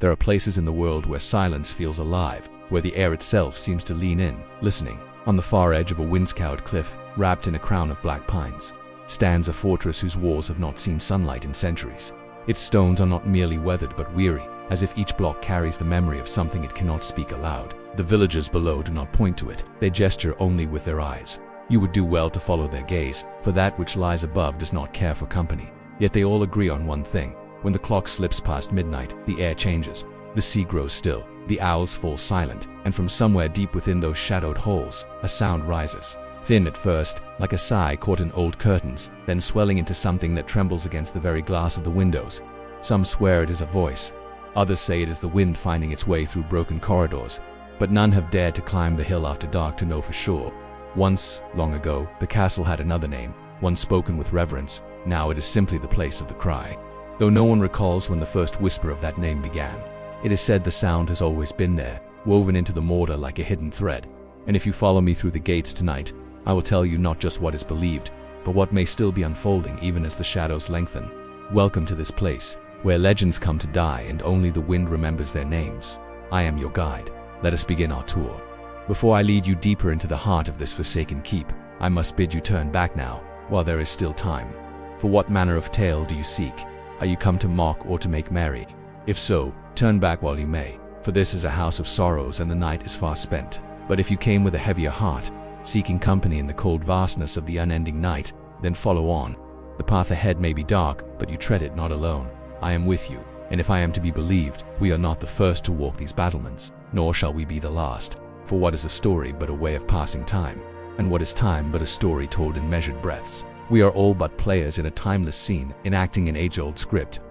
There are places in the world where silence feels alive, where the air itself seems to lean in, listening. On the far edge of a wind-scoured cliff, wrapped in a crown of black pines, stands a fortress whose walls have not seen sunlight in centuries. Its stones are not merely weathered but weary, as if each block carries the memory of something it cannot speak aloud. The villagers below do not point to it, they gesture only with their eyes. You would do well to follow their gaze, for that which lies above does not care for company. Yet they all agree on one thing. When the clock slips past midnight, the air changes. The sea grows still, the owls fall silent, and from somewhere deep within those shadowed holes, a sound rises. Thin at first, like a sigh caught in old curtains, then swelling into something that trembles against the very glass of the windows. Some swear it is a voice. Others say it is the wind finding its way through broken corridors. But none have dared to climb the hill after dark to know for sure. Once, long ago, the castle had another name, one spoken with reverence. Now it is simply the place of the cry. Though no one recalls when the first whisper of that name began. It is said the sound has always been there, woven into the mortar like a hidden thread. And if you follow me through the gates tonight, I will tell you not just what is believed, but what may still be unfolding even as the shadows lengthen. Welcome to this place, where legends come to die and only the wind remembers their names. I am your guide. Let us begin our tour. Before I lead you deeper into the heart of this forsaken keep, I must bid you turn back now, while there is still time. For what manner of tale do you seek? Are you come to mock or to make merry? If so, turn back while you may, for this is a house of sorrows and the night is far spent. But if you came with a heavier heart, seeking company in the cold vastness of the unending night, then follow on. The path ahead may be dark, but you tread it not alone. I am with you, and if I am to be believed, we are not the first to walk these battlements, nor shall we be the last. For what is a story but a way of passing time? And what is time but a story told in measured breaths? We are all but players in a timeless scene, enacting an age-old script.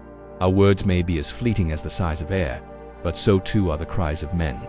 Our words may be as fleeting as the sighs of air, but so too are the cries of men.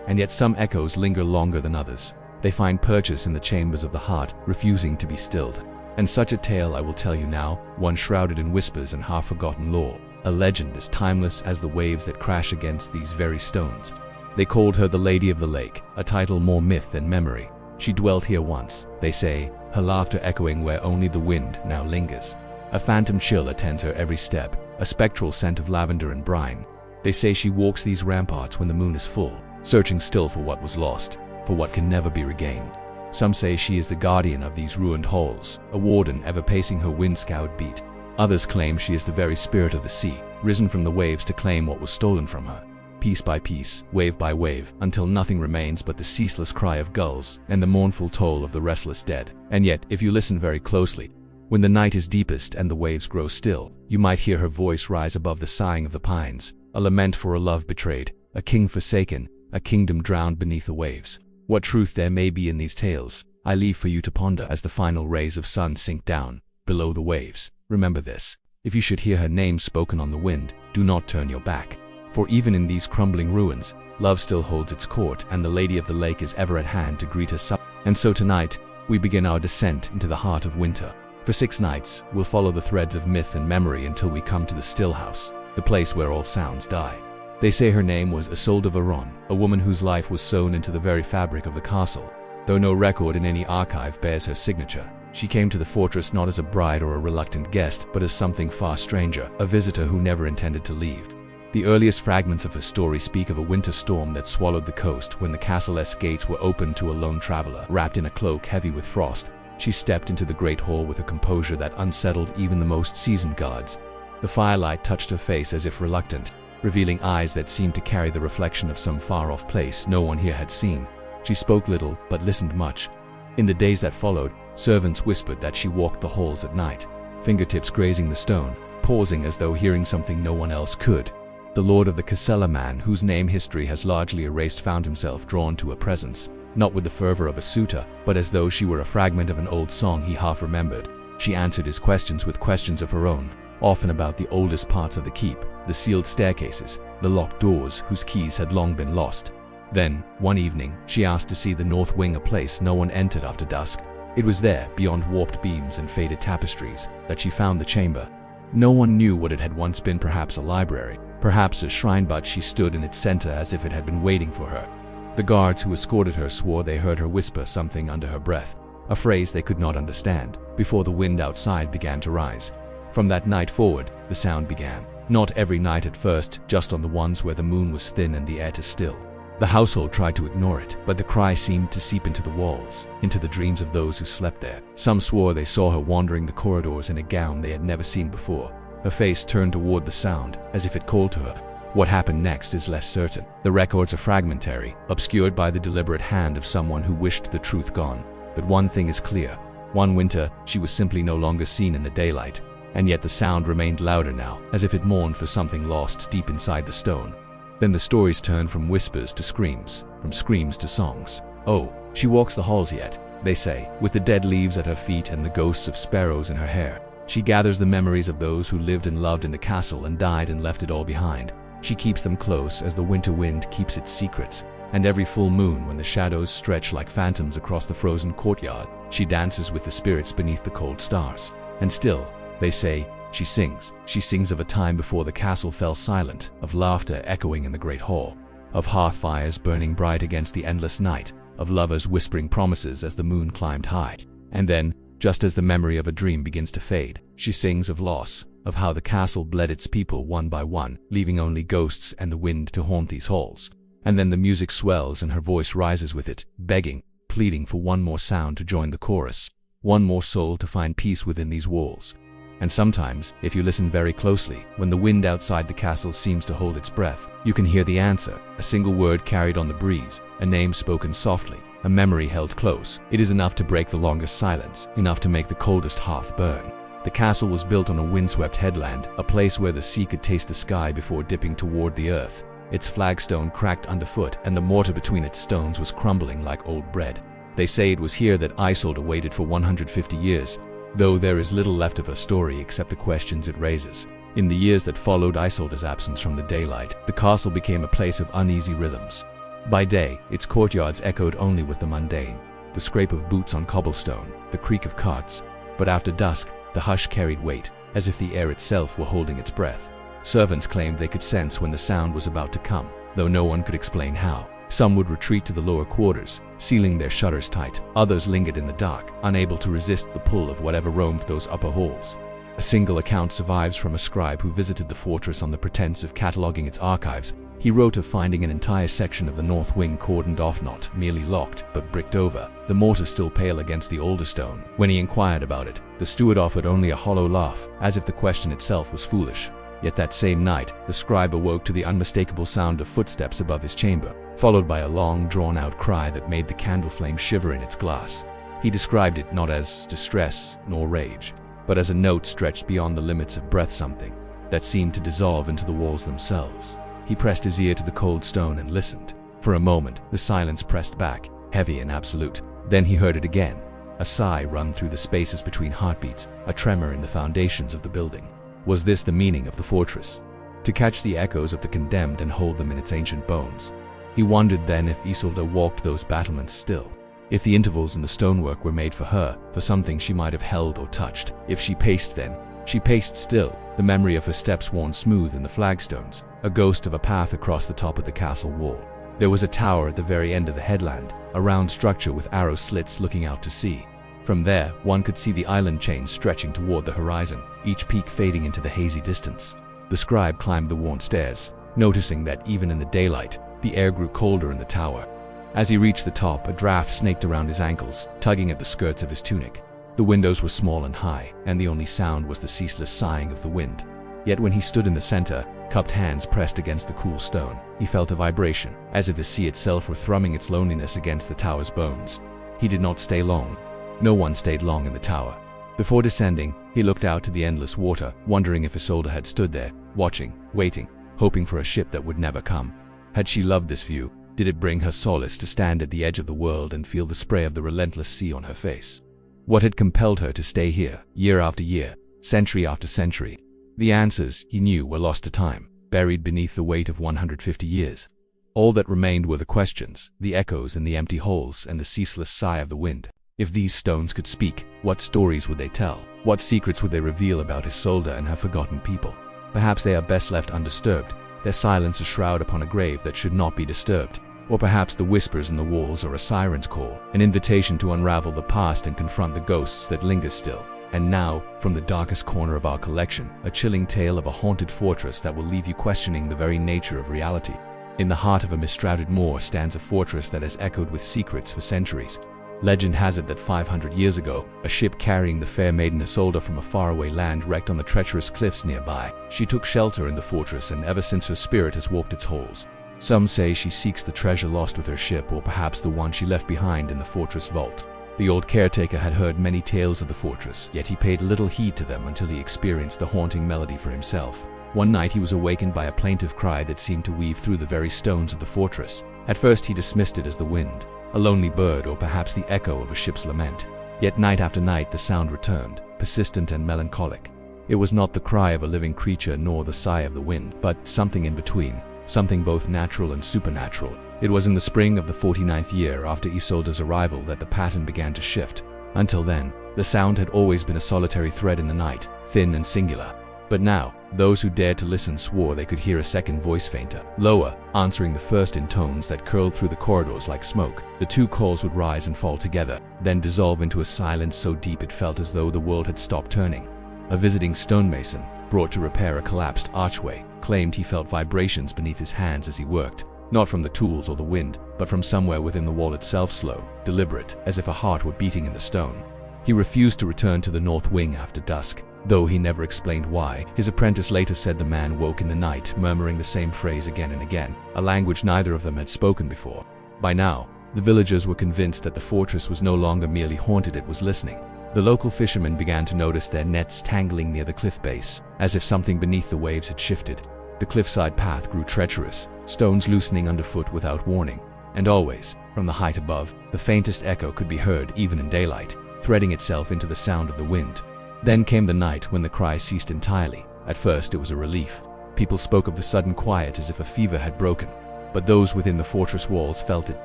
And yet some echoes linger longer than others. They find purchase in the chambers of the heart, refusing to be stilled. And such a tale I will tell you now, one shrouded in whispers and half-forgotten lore. A legend as timeless as the waves that crash against these very stones. They called her the Lady of the Lake, a title more myth than memory. She dwelt here once, they say, her laughter echoing where only the wind now lingers. A phantom chill attends her every step, a spectral scent of lavender and brine. They say she walks these ramparts when the moon is full, searching still for what was lost, for what can never be regained. Some say she is the guardian of these ruined halls, a warden ever pacing her wind-scoured beat. Others claim she is the very spirit of the sea, risen from the waves to claim what was stolen from her. Piece by piece, wave by wave, until nothing remains but the ceaseless cry of gulls and the mournful toll of the restless dead. And yet, if you listen very closely, when the night is deepest and the waves grow still, you might hear her voice rise above the sighing of the pines, a lament for a love betrayed, a king forsaken, a kingdom drowned beneath the waves. What truth there may be in these tales, I leave for you to ponder as the final rays of sun sink down below the waves. Remember this, if you should hear her name spoken on the wind, do not turn your back. For even in these crumbling ruins, love still holds its court and the Lady of the Lake is ever at hand to greet us. And so tonight, we begin our descent into the heart of winter. For 6 nights, we'll follow the threads of myth and memory until we come to the still house, the place where all sounds die. They say her name was Isolde Varon, a woman whose life was sewn into the very fabric of the castle. Though no record in any archive bears her signature, she came to the fortress not as a bride or a reluctant guest, but as something far stranger, a visitor who never intended to leave. The earliest fragments of her story speak of a winter storm that swallowed the coast when the castle's gates were opened to a lone traveler, wrapped in a cloak heavy with frost. She stepped into the great hall with a composure that unsettled even the most seasoned guards. The firelight touched her face as if reluctant, revealing eyes that seemed to carry the reflection of some far-off place no one here had seen. She spoke little, but listened much. In the days that followed, servants whispered that she walked the halls at night, fingertips grazing the stone, pausing as though hearing something no one else could. The lord of the Casella man, whose name history has largely erased, found himself drawn to her presence, not with the fervor of a suitor, but as though she were a fragment of an old song he half remembered. She answered his questions with questions of her own, often about the oldest parts of the keep, the sealed staircases, the locked doors whose keys had long been lost. Then, one evening, she asked to see the north wing, a place no one entered after dusk. It was there, beyond warped beams and faded tapestries, that she found the chamber. No one knew what it had once been, perhaps a library, perhaps a shrine, but she stood in its center as if it had been waiting for her. The guards who escorted her swore they heard her whisper something under her breath, a phrase they could not understand, before the wind outside began to rise. From that night forward, the sound began, Not every night at first, just on the ones where the moon was thin and the air was still. The household tried to ignore it, but the cry seemed to seep into the walls, into the dreams of those who slept there. Some swore they saw her wandering the corridors in a gown they had never seen before. Her face turned toward the sound, as if it called to her. What happened next is less certain. The records are fragmentary, obscured by the deliberate hand of someone who wished the truth gone. But one thing is clear. One winter, she was simply no longer seen in the daylight, and yet the sound remained louder now, as if it mourned for something lost deep inside the stone. Then the stories turned from whispers to screams, from screams to songs. "Oh, she walks the halls yet," they say, with the dead leaves at her feet and the ghosts of sparrows in her hair. She gathers the memories of those who lived and loved in the castle and died and left it all behind. She keeps them close as the winter wind keeps its secrets, and every full moon when the shadows stretch like phantoms across the frozen courtyard, she dances with the spirits beneath the cold stars. And still, they say, she sings. She sings of a time before the castle fell silent, of laughter echoing in the great hall, of hearth fires burning bright against the endless night, of lovers whispering promises as the moon climbed high. And then, just as the memory of a dream begins to fade, she sings of loss, of how the castle bled its people one by one, leaving only ghosts and the wind to haunt these halls. And then the music swells and her voice rises with it, begging, pleading for one more sound to join the chorus, one more soul to find peace within these walls. And sometimes, if you listen very closely, when the wind outside the castle seems to hold its breath, you can hear the answer, a single word carried on the breeze, a name spoken softly, a memory held close. It is enough to break the longest silence, enough to make the coldest hearth burn. The castle was built on a windswept headland, a place where the sea could taste the sky before dipping toward the earth. Its flagstone cracked underfoot, and the mortar between its stones was crumbling like old bread. They say it was here that Isolde waited for 150 years, though there is little left of her story except the questions it raises. In the years that followed Isolde's absence from the daylight, the castle became a place of uneasy rhythms. By day, its courtyards echoed only with the mundane, the scrape of boots on cobblestone, the creak of carts. But after dusk, the hush carried weight, as if the air itself were holding its breath. Servants claimed they could sense when the sound was about to come, though no one could explain how. Some would retreat to the lower quarters, sealing their shutters tight. Others lingered in the dark, unable to resist the pull of whatever roamed those upper halls. A single account survives from a scribe who visited the fortress on the pretense of cataloging its archives. He wrote of finding an entire section of the north wing cordoned off, not merely locked, but bricked over, the mortar still pale against the older stone. When he inquired about it, the steward offered only a hollow laugh, as if the question itself was foolish. Yet that same night, the scribe awoke to the unmistakable sound of footsteps above his chamber, followed by a long, drawn-out cry that made the candle flame shiver in its glass. He described it not as distress nor rage, but as a note stretched beyond the limits of breath, something that seemed to dissolve into the walls themselves. He pressed his ear to the cold stone and listened. For a moment, the silence pressed back, heavy and absolute. Then he heard it again, a sigh run through the spaces between heartbeats, a tremor in the foundations of the building. Was this the meaning of the fortress? To catch the echoes of the condemned and hold them in its ancient bones? He wondered then if Isolde walked those battlements still, if the intervals in the stonework were made for her, for something she might have held or touched. If she paced then, she paced still, the memory of her steps worn smooth in the flagstones, a ghost of a path across the top of the castle wall. There was a tower at the very end of the headland, a round structure with arrow slits looking out to sea. From there, one could see the island chain stretching toward the horizon, each peak fading into the hazy distance. The scribe climbed the worn stairs, noticing that even in the daylight, the air grew colder in the tower. As he reached the top, a draft snaked around his ankles, tugging at the skirts of his tunic. The windows were small and high, and the only sound was the ceaseless sighing of the wind. Yet when he stood in the center, cupped hands pressed against the cool stone, he felt a vibration, as if the sea itself were thrumming its loneliness against the tower's bones. He did not stay long. No one stayed long in the tower. Before descending, he looked out to the endless water, wondering if Isolde had stood there, watching, waiting, hoping for a ship that would never come. Had she loved this view? Did it bring her solace to stand at the edge of the world and feel the spray of the relentless sea on her face? What had compelled her to stay here, year after year, century after century? The answers, he knew, were lost to time, buried beneath the weight of 150 years. All that remained were the questions, the echoes in the empty halls, and the ceaseless sigh of the wind. If these stones could speak, what stories would they tell? What secrets would they reveal about Isolde and her forgotten people? Perhaps they are best left undisturbed, their silence a shroud upon a grave that should not be disturbed. Or perhaps the whispers in the walls are a siren's call, an invitation to unravel the past and confront the ghosts that linger still. And now, from the darkest corner of our collection, a chilling tale of a haunted fortress that will leave you questioning the very nature of reality. In the heart of a mist-shrouded moor stands a fortress that has echoed with secrets for centuries. Legend has it that 500 years ago, a ship carrying the fair maiden Isolde from a faraway land wrecked on the treacherous cliffs nearby. She took shelter in the fortress, and ever since her spirit has walked its halls. Some say she seeks the treasure lost with her ship, or perhaps the one she left behind in the fortress vault. The old caretaker had heard many tales of the fortress, yet he paid little heed to them until he experienced the haunting melody for himself. One night he was awakened by a plaintive cry that seemed to weave through the very stones of the fortress. At first he dismissed it as the wind, a lonely bird, or perhaps the echo of a ship's lament. Yet night after night the sound returned, persistent and melancholic. It was not the cry of a living creature nor the sigh of the wind, but something in between, something both natural and supernatural. It was in the spring of the 49th year after Isolde's arrival that the pattern began to shift. Until then, the sound had always been a solitary thread in the night, thin and singular. But now, those who dared to listen swore they could hear a second voice, fainter, lower, answering the first in tones that curled through the corridors like smoke. The two calls would rise and fall together, then dissolve into a silence so deep it felt as though the world had stopped turning. A visiting stonemason, brought to repair a collapsed archway, claimed he felt vibrations beneath his hands as he worked. Not from the tools or the wind, but from somewhere within the wall itself, slow, deliberate, as if a heart were beating in the stone. He refused to return to the north wing after dusk, though he never explained why. His apprentice later said the man woke in the night, murmuring the same phrase again and again, a language neither of them had spoken before. By now, the villagers were convinced that the fortress was no longer merely haunted, it was listening. The local fishermen began to notice their nets tangling near the cliff base, as if something beneath the waves had shifted. The cliffside path grew treacherous, stones loosening underfoot without warning. And always, from the height above, the faintest echo could be heard even in daylight, threading itself into the sound of the wind. Then came the night when the cry ceased entirely. At first it was a relief. People spoke of the sudden quiet as if a fever had broken. But those within the fortress walls felt it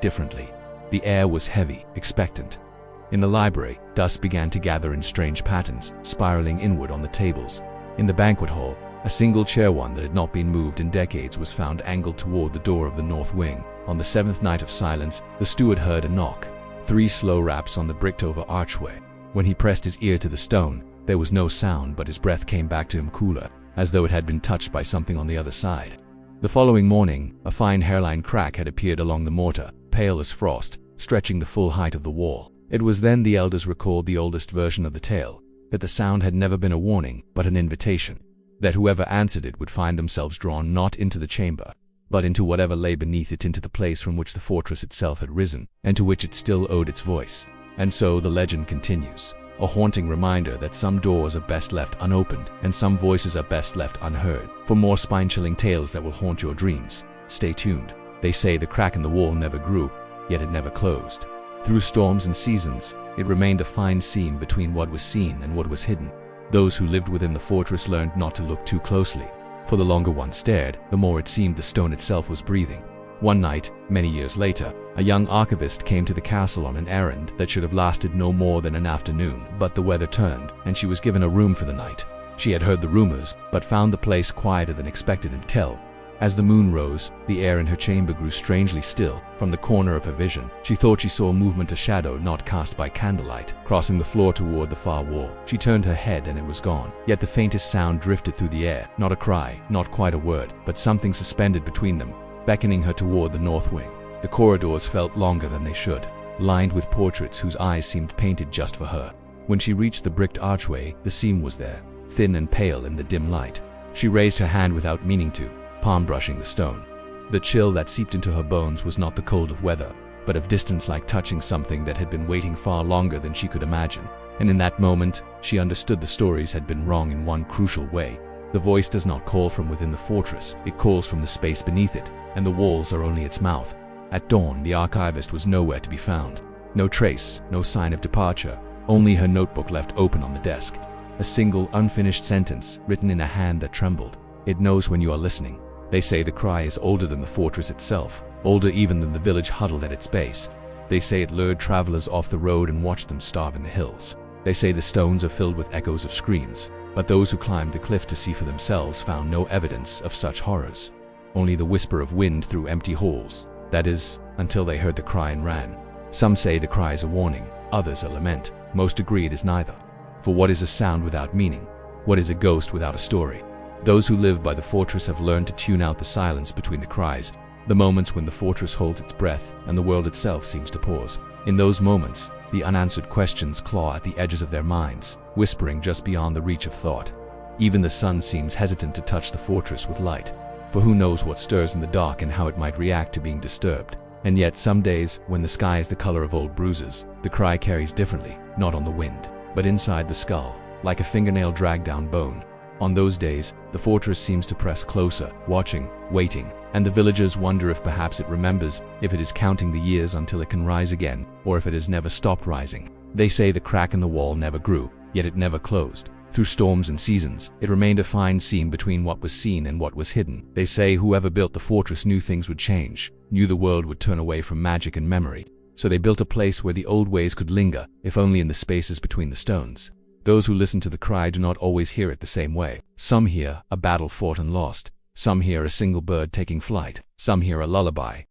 differently. The air was heavy, expectant. In the library, dust began to gather in strange patterns, spiraling inward on the tables. In the banquet hall, a single chair, one that had not been moved in decades, was found angled toward the door of the north wing. On the seventh night of silence, the steward heard a knock. 3 slow raps on the bricked-over archway. When he pressed his ear to the stone, there was no sound, but his breath came back to him cooler, as though it had been touched by something on the other side. The following morning, a fine hairline crack had appeared along the mortar, pale as frost, stretching the full height of the wall. It was then the elders recalled the oldest version of the tale, that the sound had never been a warning, but an invitation. That whoever answered it would find themselves drawn not into the chamber, but into whatever lay beneath it, into the place from which the fortress itself had risen, and to which it still owed its voice. And so the legend continues, a haunting reminder that some doors are best left unopened, and some voices are best left unheard. For more spine-chilling tales that will haunt your dreams, stay tuned. They say the crack in the wall never grew, yet it never closed. Through storms and seasons, it remained a fine seam between what was seen and what was hidden. Those who lived within the fortress learned not to look too closely, for the longer one stared, the more it seemed the stone itself was breathing. One night, many years later, a young archivist came to the castle on an errand that should have lasted no more than an afternoon, but the weather turned, and she was given a room for the night. She had heard the rumors, but found the place quieter than expected until, as the moon rose, the air in her chamber grew strangely still. From the corner of her vision, she thought she saw a movement, a shadow not cast by candlelight, crossing the floor toward the far wall. She turned her head and it was gone. Yet the faintest sound drifted through the air, not a cry, not quite a word, but something suspended between them, beckoning her toward the north wing. The corridors felt longer than they should, lined with portraits whose eyes seemed painted just for her. When she reached the bricked archway, the seam was there, thin and pale in the dim light. She raised her hand without meaning to, palm brushing the stone. The chill that seeped into her bones was not the cold of weather, but of distance, like touching something that had been waiting far longer than she could imagine. And in that moment, she understood the stories had been wrong in one crucial way. The voice does not call from within the fortress, it calls from the space beneath it, and the walls are only its mouth. At dawn, the archivist was nowhere to be found. No trace, no sign of departure, only her notebook left open on the desk. A single unfinished sentence, written in a hand that trembled. It knows when you are listening. They say the cry is older than the fortress itself, older even than the village huddled at its base. They say it lured travelers off the road and watched them starve in the hills. They say the stones are filled with echoes of screams, but those who climbed the cliff to see for themselves found no evidence of such horrors. Only the whisper of wind through empty halls. That is, until they heard the cry and ran. Some say the cry is a warning, others a lament. Most agree it is neither. For what is a sound without meaning? What is a ghost without a story? Those who live by the fortress have learned to tune out the silence between the cries, the moments when the fortress holds its breath and the world itself seems to pause. In those moments, the unanswered questions claw at the edges of their minds, whispering just beyond the reach of thought. Even the sun seems hesitant to touch the fortress with light, for who knows what stirs in the dark and how it might react to being disturbed. And yet some days, when the sky is the color of old bruises, the cry carries differently, not on the wind, but inside the skull, like a fingernail dragged down bone. On those days, the fortress seems to press closer, watching, waiting, and the villagers wonder if perhaps it remembers, if it is counting the years until it can rise again, or if it has never stopped rising. They say the crack in the wall never grew, yet it never closed. Through storms and seasons, it remained a fine seam between what was seen and what was hidden. They say whoever built the fortress knew things would change, knew the world would turn away from magic and memory. So they built a place where the old ways could linger, if only in the spaces between the stones. Those who listen to the cry do not always hear it the same way. Some hear a battle fought and lost. Some hear a single bird taking flight. Some hear a lullaby.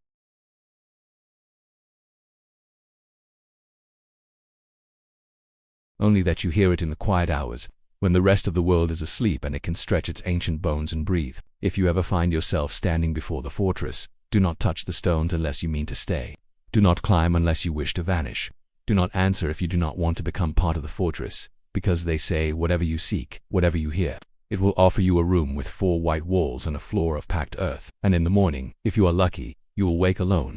Only that you hear it in the quiet hours, when the rest of the world is asleep and it can stretch its ancient bones and breathe. If you ever find yourself standing before the fortress, do not touch the stones unless you mean to stay. Do not climb unless you wish to vanish. Do not answer if you do not want to become part of the fortress, because they say whatever you seek, whatever you hear, it will offer you a room with 4 white walls and a floor of packed earth. And in the morning, if you are lucky, you will wake alone,